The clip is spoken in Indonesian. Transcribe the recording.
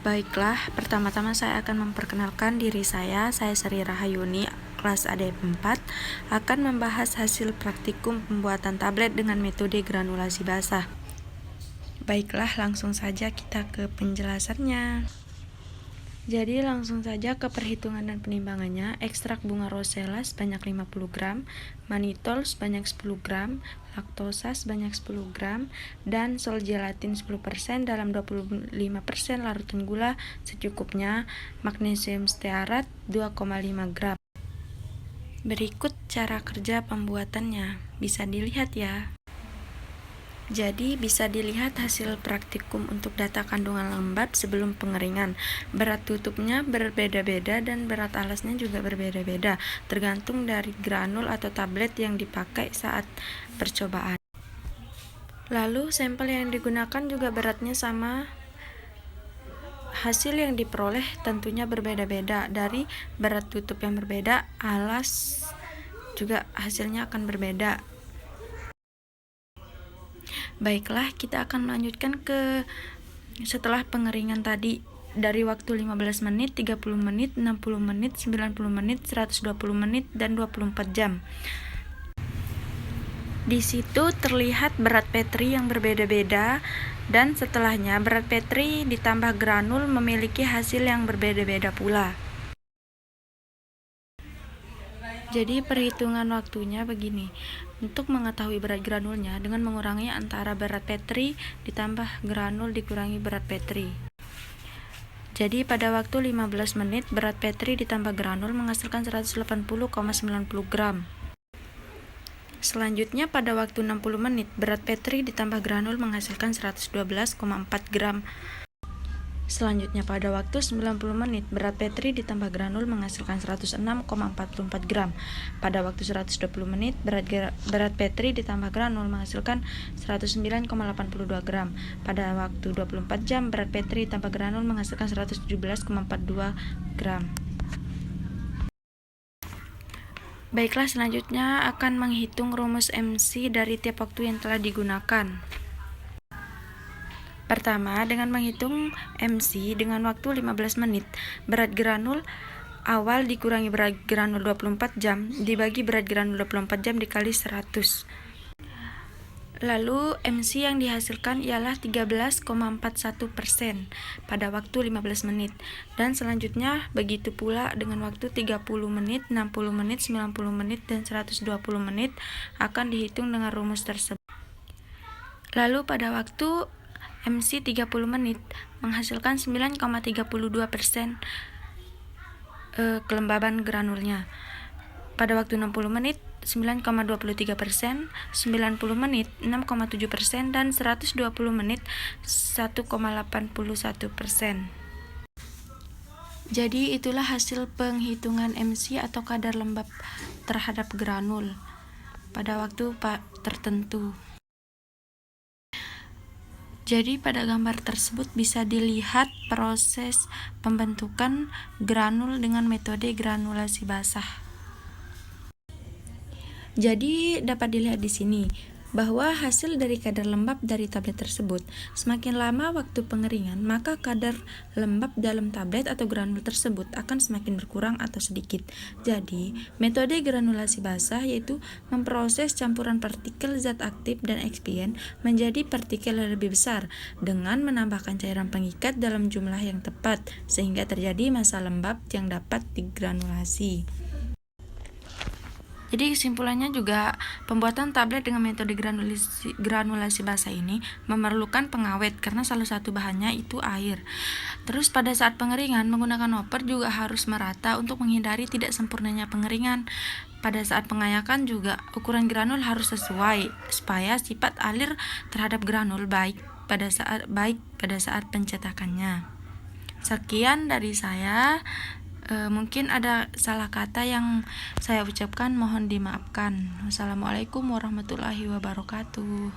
Baiklah, pertama-tama saya akan memperkenalkan diri saya Sri Rahayuni, kelas AD 4, akan membahas hasil praktikum pembuatan tablet dengan metode granulasi basah. Baiklah, langsung saja kita ke penjelasannya. Jadi langsung saja ke perhitungan dan penimbangannya. Ekstrak bunga rosella sebanyak 50 gram, manitol sebanyak 10 gram, laktosa sebanyak 10 gram, dan sol gelatin 10% dalam 25% larutan gula secukupnya, magnesium stearat 2,5 gram. Berikut cara kerja pembuatannya, bisa dilihat ya. Jadi bisa dilihat hasil praktikum untuk data kandungan lembab sebelum pengeringan. Berat tutupnya berbeda-beda dan berat alasnya juga berbeda-beda, tergantung dari granul atau tablet yang dipakai saat percobaan. Lalu sampel yang digunakan juga beratnya sama. Hasil yang diperoleh tentunya berbeda-beda, dari berat tutup yang berbeda, alas juga hasilnya akan berbeda. Baiklah, kita akan melanjutkan ke setelah pengeringan tadi, dari waktu 15 menit, 30 menit, 60 menit, 90 menit, 120 menit, dan 24 jam. Di situ terlihat berat Petri yang berbeda-beda, dan setelahnya berat Petri ditambah granul memiliki hasil yang berbeda-beda pula. Jadi perhitungan waktunya begini. Untuk mengetahui berat granulnya dengan mengurangi antara berat Petri ditambah granul dikurangi berat Petri. Jadi pada waktu 15 menit berat Petri ditambah granul menghasilkan 180,90 gram. Selanjutnya pada waktu 60 menit berat Petri ditambah granul menghasilkan 112,4 gram. Selanjutnya pada waktu 90 menit berat Petri ditambah granul menghasilkan 106,44 gram. Pada waktu 120 menit berat Petri ditambah granul menghasilkan 109,82 gram. Pada waktu 24 jam berat Petri ditambah granul menghasilkan 117,42 gram. Baiklah, selanjutnya akan menghitung rumus MC dari tiap waktu yang telah digunakan. Pertama, dengan menghitung MC dengan waktu 15 menit, berat granul awal dikurangi berat granul 24 jam dibagi berat granul 24 jam dikali 100. Lalu MC yang dihasilkan ialah 13,41% pada waktu 15 menit. Dan selanjutnya begitu pula dengan waktu 30 menit, 60 menit, 90 menit, dan 120 menit akan dihitung dengan rumus tersebut. Lalu pada waktu MC 30 menit menghasilkan 9,32% kelembaban granulnya. Pada waktu 60 menit 9,23%, 90 menit 6,7%, dan 120 menit 1,81%. Jadi itulah hasil penghitungan MC atau kadar lembab terhadap granul pada waktu tertentu. Jadi pada gambar tersebut bisa dilihat proses pembentukan granul dengan metode granulasi basah. Jadi dapat dilihat di sini bahwa hasil dari kadar lembab dari tablet tersebut, semakin lama waktu pengeringan, maka kadar lembab dalam tablet atau granul tersebut akan semakin berkurang atau sedikit. Jadi, metode granulasi basah yaitu memproses campuran partikel zat aktif dan ekspien menjadi partikel yang lebih besar dengan menambahkan cairan pengikat dalam jumlah yang tepat sehingga terjadi massa lembab yang dapat digranulasi. Jadi kesimpulannya juga pembuatan tablet dengan metode granulasi basah ini memerlukan pengawet karena salah satu bahannya itu air. Terus pada saat pengeringan menggunakan hopper juga harus merata untuk menghindari tidak sempurnanya pengeringan. Pada saat pengayakan juga ukuran granul harus sesuai supaya sifat alir terhadap granul baik pada saat pencetakannya. Sekian dari saya. Mungkin ada salah kata yang saya ucapkan, mohon dimaafkan. Wassalamualaikum warahmatullahi wabarakatuh.